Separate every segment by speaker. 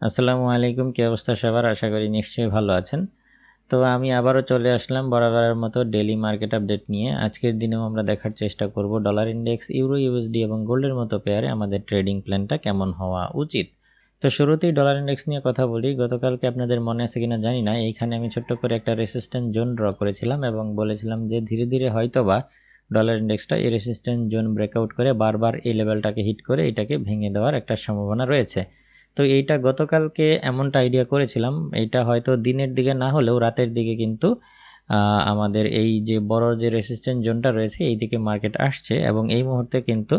Speaker 1: আসসালামু আলাইকুম, কি অবস্থা সবার? আশা করি নিশ্চয়ই ভালো আছেন। তো আমি আবারও চলে আসলাম বরাবরের মতো ডেইলি মার্কেট আপডেট নিয়ে। আজকের দিনেও আমরা দেখার চেষ্টা করব ডলার ইন্ডেক্স, ইউরো ইউএসডি এবং গোল্ডের মতো পেয়ারে আমাদের ট্রেডিং প্ল্যানটা কেমন হওয়া উচিত। তো শুরুতেই ডলার ইন্ডেক্স নিয়ে কথা বলি। গতকালকে আপনাদের মনে আছে কিনা জানি না, এইখানে আমি ছোট্ট করে একটা রেসিস্ট্যান্স জোন ড্র করেছিলাম এবং বলেছিলাম যে ধীরে ধীরে হয়তোবা ডলার ইন্ডেক্সটা এই রেসিস্ট্যান্স জোন ব্রেকআউট করে বারবার এই লেভেলটাকে হিট করে এটাকে ভেঙে দেওয়ার একটা সম্ভাবনা রয়েছে। তো এইটা গতকালকে এমনটা আইডিয়া করেছিলাম, এইটা হয়তো দিনের দিকে না হলেও রাতের দিকে কিন্তু আমাদের এই যে বড় যে রেসিস্ট্যান্স জোনটা রয়েছে এই দিকে মার্কেট আসছে এবং এই মুহূর্তে কিন্তু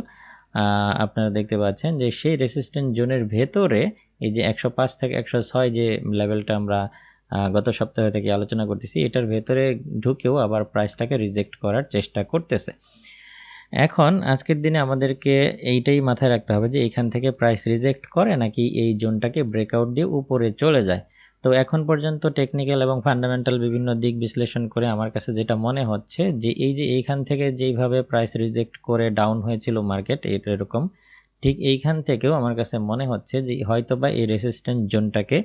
Speaker 1: আপনারা দেখতে পাচ্ছেন যে সেই রেসিস্ট্যান্স জোনের ভেতরে এই যে 105 থেকে 106 যে লেভেলটা আমরা গত সপ্তাহ থেকে আলোচনা করতেছি, এটার ভেতরে ঢুকেও আবার প্রাইসটাকে রিজেক্ট করার চেষ্টা করতেছে। এখন আজকের দিনে আমাদেরকে এইটাই মাথায় রাখতে হবে যে এখান থেকে প্রাইস রিজেক্ট করে নাকি এই জোনটাকে ব্রেকআউট দিয়ে উপরে চলে যায়। তো এখন পর্যন্ত টেকনিক্যাল এবং ফান্ডামেন্টাল বিভিন্ন দিক বিশ্লেষণ করে আমার কাছে যেটা মনে হচ্ছে যে এই যে এইখান থেকে যেইভাবে প্রাইস রিজেক্ট করে ডাউন হয়েছিল মার্কেট এরকম, ঠিক এইখান থেকেও আমার কাছে মনে হচ্ছে যে হয়তোবা এই রেসিস্ট্যান্স জোনটাকে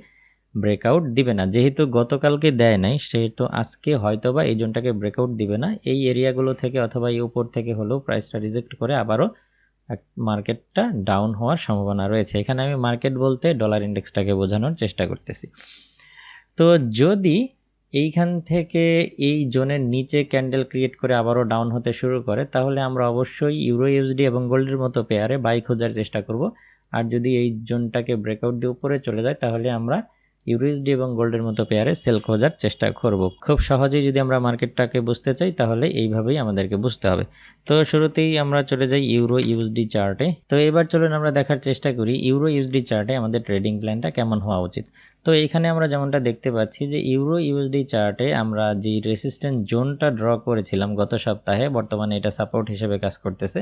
Speaker 1: ব্রেকআউট দিবে না। যেহেতু গতকালকে দেয় নাই সেহেতু আজকে হয়তোবা এই জোনটাকে ব্রেকআউট দিবে না। এই এরিয়াগুলো থেকে অথবা এই উপর থেকে হলেও প্রাইসটা রিজেক্ট করে আবারও মার্কেটটা ডাউন হওয়ার সম্ভাবনা রয়েছে। এখানে আমি মার্কেট বলতে ডলার ইন্ডেক্সটাকে বোঝানোর চেষ্টা করতেছি। তো যদি এইখান থেকে এই জোনের নিচে ক্যান্ডেল ক্রিয়েট করে আবারও ডাউন হতে শুরু করে তাহলে আমরা অবশ্যই ইউরো ইউএসডি এবং গোল্ডের মতো পেয়ারে বাই খোঁজার চেষ্টা করব। আর যদি এই জোনটাকে ব্রেকআউট দিয়ে উপরে চলে যায় তাহলে আমরা ইউরুএসডি এবং গোল্ডের মতো পেয়ারে সেল খোঁজার চেষ্টা করব। খুব সহজেই যদি আমরা মার্কেটটাকে বুঝতে চাই তাহলে এইভাবেই আমাদেরকে বুঝতে হবে। তো শুরুতেই আমরা চলে যাই ইউরো ইউএসডি চার্টে। তো এবার চলুন আমরা দেখার চেষ্টা করি ইউরো ইউএসডি চার্টে আমাদের ট্রেডিং প্ল্যানটা কেমন হওয়া উচিত। তো এইখানে আমরা যেমনটা দেখতে পাচ্ছি যে ইউরো ইউএসডি চার্টে আমরা যে রেসিস্ট্যান্স জোনটা ড্র করেছিলাম গত সপ্তাহে, বর্তমানে এটা সাপোর্ট হিসেবে কাজ করতেছে।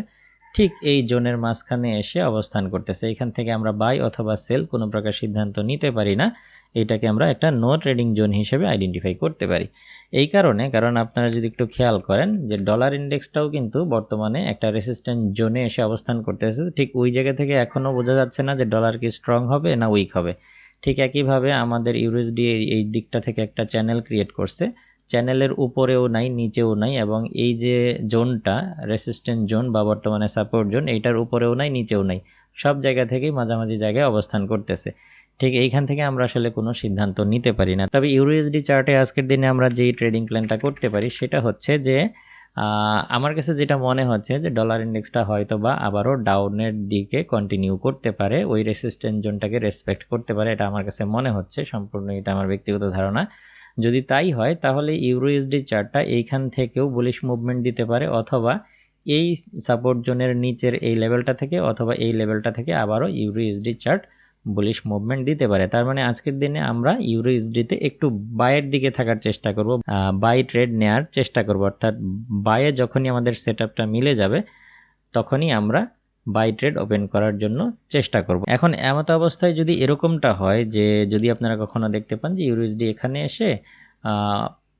Speaker 1: ঠিক এই জোনের মাঝখানে এসে অবস্থান করতেছে। এখান থেকে আমরা বাই অথবা সেল কোনো প্রকার সিদ্ধান্ত নিতে পারি না। এটাকে আমরা একটা নো ট্রেডিং জোন হিসেবে আইডেন্টিফাই করতে পারি। এই কারণ আপনারা যদি একটু খেয়াল করেন যে ডলার ইন্ডেক্সটাও কিন্তু বর্তমানে একটা রেসিস্ট্যান্স জোনে এসে অবস্থান করতেছে। ঠিক ওই জায়গা থেকে এখনও বোঝা যাচ্ছে না যে ডলার কি স্ট্রং হবে না উইক হবে। ঠিক একইভাবে আমাদের ইউএসডি এই দিকটা থেকে একটা চ্যানেল ক্রিয়েট করছে, চ্যানেলের উপরেও নাই নিচেও নাই এবং এই যে জোনটা রেসিস্ট্যান্স জোন বা বর্তমানে সাপোর্ট জোন, এইটার উপরেও নাই নিচেও নাই, সব জায়গা থেকেই মাঝামাঝি জায়গায় অবস্থান করতেছে। ঠিক এইখান থেকে আমরা আসলে কোনো সিদ্ধান্ত নিতে পারি না। তবে ইউরুএসডি চার্টে আজকের দিনে আমরা যেই ট্রেডিং প্ল্যানটা করতে পারি সেটা হচ্ছে যে আমার কাছে যেটা মনে হচ্ছে যে ডলার ইন্ডেক্সটা হয়তো বা আবারও ডাউনের দিকে কন্টিনিউ করতে পারে, ওই রেসিস্ট্যান্স জোনটাকে রেসপেক্ট করতে পারে, এটা আমার কাছে মনে হচ্ছে। সম্পূর্ণ এটা আমার ব্যক্তিগত ধারণা। যদি তাই হয় তাহলে ইউরোইউএসডি চার্টটা এইখান থেকেও বুলিশ মুভমেন্ট দিতে পারে অথবা এই সাপোর্ট জোনের নিচের এই লেভেলটা থেকে অথবা এই লেভেলটা থেকে আবারও ইউরোইউএসডি চার্ট বুলিশ মুভমেন্ট দিতে পারে। তার মানে আজকের দিনে আমরা ইউরোইউএসডিতে একটু বাইয়ের দিকে থাকার চেষ্টা করব, বাই ট্রেড নেওয়ার চেষ্টা করব। অর্থাৎ বাইয়ে যখনই আমাদের সেটআপটা মিলে যাবে তখনই আমরা বাই ট্রেড ওপেন করার জন্য চেষ্টা করব। এখন এমত অবস্থায় যদি এরকমটা হয় যে যদি আপনারা কখনো দেখতে পান যে ইউরোইউএসডি এখানে এসে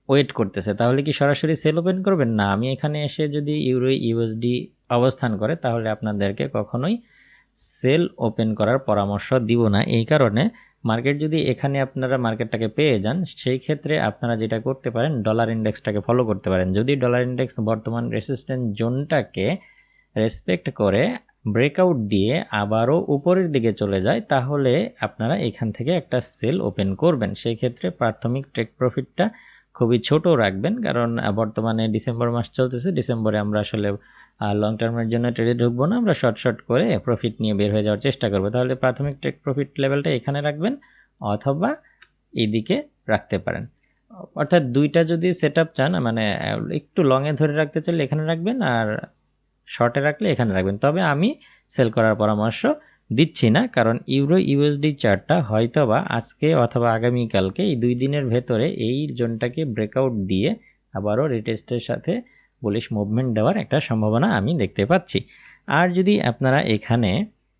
Speaker 1: ওয়েট করতেছে, তাহলে কি সরাসরি সেল ওপেন করবেন? না, আমি এখানে এসে যদি ইউরো ইউএসডি অবস্থান করে তাহলে আপনাদেরকে কখনোই সেল ওপেন করার পরামর্শ দিব না। এই কারণে মার্কেট যদি এখানে আপনারা মার্কেটটাকে পেয়ে যান সেই ক্ষেত্রে আপনারা যেটা করতে পারেন ডলার ইন্ডেক্সটাকে ফলো করতে পারেন। যদি ডলার ইন্ডেক্স বর্তমান রেসিস্ট্যান্স জোনটাকে রেসপেক্ট করে ব্রেকআউট দিয়ে আবারও উপরের দিকে চলে যায় তাহলে আপনারা এখান থেকে একটা সেল ওপেন করবেন। সেই ক্ষেত্রে প্রাথমিক টেক প্রফিটটা খুবই ছোট রাখবেন, কারণ বর্তমানে ডিসেম্বর মাস চলতেছে। ডিসেম্বরে আমরা আসলে লং টার্মের জন্য ট্রেডে ঢুকবো না, আমরা শর্ট করে প্রফিট নিয়ে বের হয়ে যাওয়ার চেষ্টা করবো। তাহলে প্রাথমিক টেক প্রফিট লেভেলটা এখানে রাখবেন অথবা এইদিকে রাখতে পারেন। অর্থাৎ দুইটা যদি সেট আপ চান, মানে একটু লংয়ে ধরে রাখতে চাইলে এখানে রাখবেন আর শর্টে রাখলে এখানে রাখবেন। তবে আমি সেল করার পরামর্শ দিচ্ছি না, কারণ ইউরো ইউএসডি চার্টটা হয়তোবা আজকে অথবা আগামীকালকে এই 2 দিনের ভেতরে এই জোনটাকে ব্রেকআউট দিয়ে আবারও রিটেস্টের সাথে বুলিশ মুভমেন্ট দেওয়ার একটা সম্ভাবনা আমি দেখতে পাচ্ছি। আর যদি আপনারা এখানে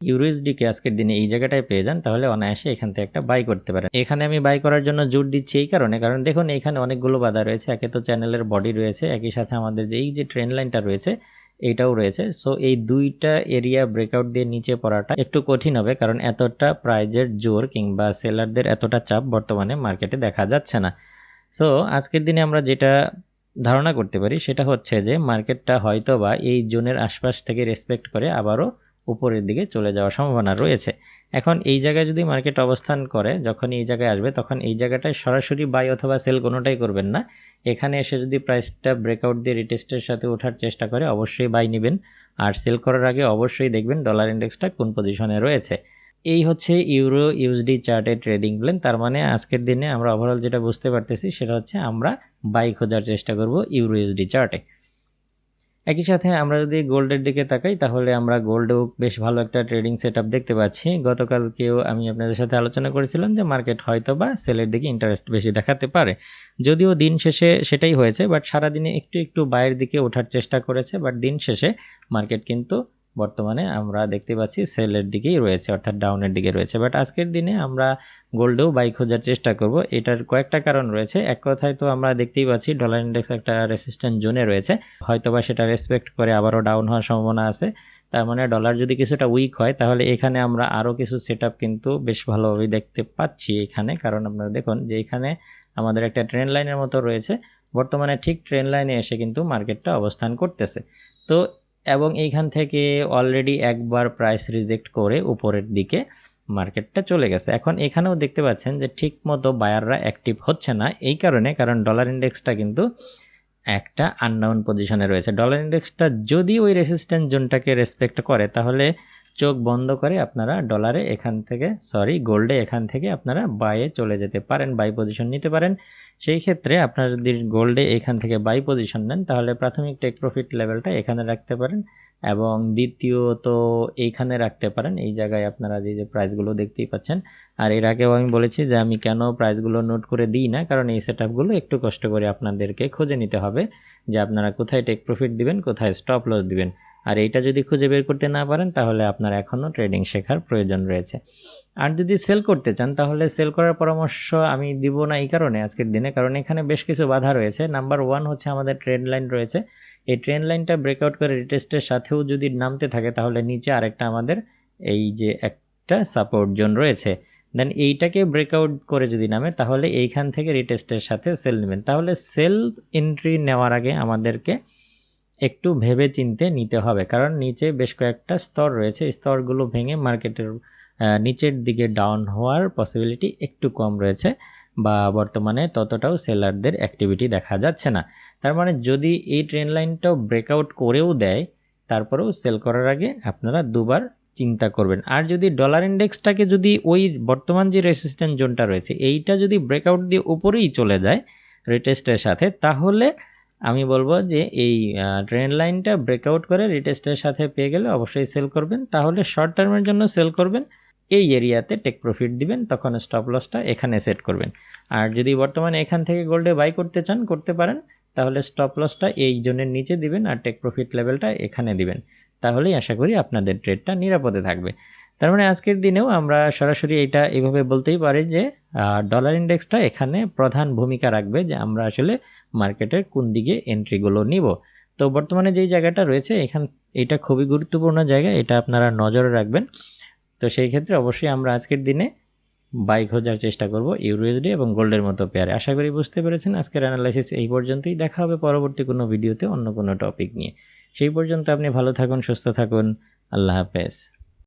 Speaker 1: ইউরোএসডিকে আজকের দিনে এই জায়গাটায় পেয়ে যান তাহলে অনায়াসে এখান থেকে একটা বাই করতে পারেন। এখানে আমি বাই করার জন্য জোর দিচ্ছি এই কারণে, কারণ দেখুন এখানে অনেকগুলো বাধা রয়েছে। একে তো চ্যানেলের বডি রয়েছে, একই সাথে আমাদের যে এই যে ট্রেন্ড লাইনটা রয়েছে এইটাও রয়েছে। সো এই দুইটা এরিয়া ব্রেকআউট দিয়ে নিচে পড়াটা একটু কঠিন হবে, কারণ এতটা প্রাইজের জোর কিংবা সেলারদের এতটা চাপ বর্তমানে মার্কেটে দেখা যাচ্ছে না। সো আজকের দিনে আমরা যেটা ধারণা করতে পারি সেটা হচ্ছে যে মার্কেটটা হয়তো বা এই জোনের আশপাশ থেকে রেসপেক্ট করে আবারও উপরের দিকে চলে যাওয়ার সম্ভাবনা রয়েছে। এখন এই জায়গায় যদি মার্কেট অবস্থান করে, যখন এই জায়গায় আসবে তখন এই জায়গাটায় সরাসরি বাই অথবা সেল কোনোটাই করবেন না। এখানে এসে যদি প্রাইসটা ব্রেকআউট দিয়ে রিটেস্টের সাথে ওঠার চেষ্টা করে অবশ্যই বাই নেবেন, আর সেল করার আগে অবশ্যই দেখবেন ডলার ইন্ডেক্সটা কোন পজিশনে রয়েছে। এই হচ্ছে ইউরো ইউএসডি চার্টের ট্রেডিং প্ল্যান। তার মানে আজকের দিনে আমরা ওভারঅল যেটা বুঝতে পারতেছি সেটা হচ্ছে আমরা বাই খোঁজার চেষ্টা করব ইউরো ইউএসডি চার্টে। একই সাথে আমরা যদি গোল্ডের দিকে তাকাই তাহলে আমরা গোল্ডেও বেশ ভালো একটা ট্রেডিং সেটআপ দেখতে পাচ্ছি। গতকালকেও আমি আপনাদের সাথে আলোচনা করেছিলাম যে মার্কেট হয়তো বা সেলের দিকে ইন্টারেস্ট বেশি দেখাতে পারে, যদিও দিন শেষে সেটাই হয়েছে, বাট সারাদিনে একটু একটু বাইরের দিকে ওঠার চেষ্টা করেছে, বাট দিন শেষে মার্কেট কিন্তু বর্তমানে আমরা দেখতে পাচ্ছি সেলের দিকেই রয়েছে, অর্থাৎ ডাউনের দিকে রয়েছে। বাট আজকের দিনে আমরা গোল্ডেও বাই খোঁজার চেষ্টা করব। এটার কয়েকটা কারণ রয়েছে। এক কথায় তো আমরা দেখতেই পাচ্ছি ডলার ইন্ডেক্স একটা রেসিস্ট্যান্ট জোনে রয়েছে, হয়তোবা সেটা রেসপেক্ট করে আবারও ডাউন হওয়ার সম্ভাবনা আছে। তার মানে ডলার যদি কিছুটা উইক হয় তাহলে এখানে আমরা আরও কিছু সেটআপ কিন্তু বেশ ভালোভাবে দেখতে পাচ্ছি এখানে, কারণ আপনারা দেখুন যে এখানে আমাদের একটা ট্রেন্ড লাইনের মতো রয়েছে, বর্তমানে ঠিক ট্রেন্ড লাইনে এসে কিন্তু মার্কেটটা অবস্থান করতেছে। তো এবং এইখান থেকে অলরেডি একবার প্রাইস রিজেক্ট করে উপরের দিকে মার্কেটটা চলে গেছে। এখন এখানেও দেখতে পাচ্ছেন যে ঠিক মতো বায়াররা অ্যাক্টিভ হচ্ছে না, এই কারণে কারণ ডলার ইন্ডেক্সটা কিন্তু একটা আননাউন পজিশনে রয়েছে। ডলার ইন্ডেক্সটা যদি ওই রেসিস্ট্যান্স জোনটাকে রেসপেক্ট করে তাহলে চোখ বন্ধ করে আপনারা ডলারে এখান থেকে গোল্ডে এখান থেকে আপনারা বাইয়ে চলে যেতে পারেন, বাই পজিশন নিতে পারেন। সেই ক্ষেত্রে আপনারা যদি গোল্ডে এখান থেকে বাই পজিশন নেন তাহলে প্রাথমিক টেক প্রফিট লেভেলটা এখানে রাখতে পারেন, এবং দ্বিতীয়ত এইখানে রাখতে পারেন। এই জায়গায় আপনারা যে প্রাইসগুলো দেখতেই পাচ্ছেন, আর এর আগেও আমি বলেছি যে আমি কেন প্রাইসগুলো নোট করে দিই না, কারণ এই সেটআপগুলো একটু কষ্ট করে আপনাদেরকে খুঁজে নিতে হবে যে আপনারা কোথায় টেক প্রফিট দিবেন, কোথায় স্টপ লস দিবেন। আর এইটা যদি খুঁজে বের করতে না পারেন তাহলে আপনার এখনও ট্রেডিং শেখার প্রয়োজন রয়েছে। আর যদি সেল করতে চান তাহলে সেল করার পরামর্শ আমি দিব না এই কারণে আজকের দিনে, কারণ এখানে বেশ কিছু বাধা রয়েছে। নাম্বার 1 হচ্ছে আমাদের ট্রেন্ড লাইন রয়েছে, এই ট্রেন্ড লাইনটা ব্রেকআউট করে রিটেস্টের সাথেও যদি নামতে থাকে তাহলে নিচে আরেকটা আমাদের এই যে একটা সাপোর্ট জোন রয়েছে, দেন এইটাকে ব্রেকআউট করে যদি নামে তাহলে এইখান থেকে রিটেস্টের সাথে সেল নেবেন। তাহলে সেল এন্ট্রি নেওয়ার আগে আমাদেরকে একটু ভেবে চিনতে নিতে হবে, কারণ নিচে বেশ কয়েকটা স্তর রয়েছে, স্তরগুলো ভেঙে মার্কেটের নিচের দিকে ডাউন হওয়ার পসিবিলিটি একটু কম রয়েছে, বা বর্তমানে ততটাও সেলারদের অ্যাক্টিভিটি দেখা যাচ্ছে না। তার মানে যদি এই ট্রেন্ড লাইনটাও ব্রেকআউট করেও দেয় তারপরেও সেল করার আগে আপনারা দুবার চিন্তা করবেন। আর যদি ডলার ইন্ডেক্সটাকে যদি ওই বর্তমান যে রেসিস্ট্যান্স জোনটা রয়েছে এইটা যদি ব্রেকআউট দিয়ে উপরেই চলে যায় রিটেস্টের সাথে, তাহলে আমি বলবো যে এই ট্রেন্ড লাইনটা ব্রেকআউট করে রিটেস্টের সাথে পেয়ে গেলে অবশ্যই সেল করবেন। তাহলে শর্ট টার্মের জন্য সেল করবেন, এই এরিয়াতে টেক প্রফিট দিবেন, তখন স্টপ লসটা এখানে সেট করবেন। আর যদি বর্তমানে এখান থেকে গোল্ডে বাই করতে চান করতে পারেন, তাহলে স্টপ লসটা এই জোনের নিচে দিবেন আর টেক প্রফিট লেভেলটা এখানে দিবেন, তাহলেই আশা করি আপনাদের ট্রেডটা নিরাপদে থাকবে। তার মানে আজকের দিনেও আমরা সরাসরি এটা এইভাবে বলতেই পারি যে ডলার ইন্ডেক্সটা এখানে প্রধান ভূমিকা রাখবে যে আমরা আসলে মার্কেটের কোন দিকে এন্ট্রিগুলো নিব। তো বর্তমানে যেই জায়গাটা রয়েছে এটা খুবই গুরুত্বপূর্ণ জায়গা, এটা আপনারা নজরে রাখবেন। তো সেই ক্ষেত্রে অবশ্যই আমরা আজকের দিনে বাই খোঁজার চেষ্টা করব ইউরোএসডি এবং গোল্ডের মতো পেয়ারে। আশা করি বুঝতে পেরেছেন। আজকের অ্যানালাইসিস এই পর্যন্তই, দেখা হবে পরবর্তী কোনো ভিডিওতে অন্য কোনো টপিক নিয়ে। সেই পর্যন্ত আপনি ভালো থাকুন, সুস্থ থাকুন, আল্লাহ হাফেজ।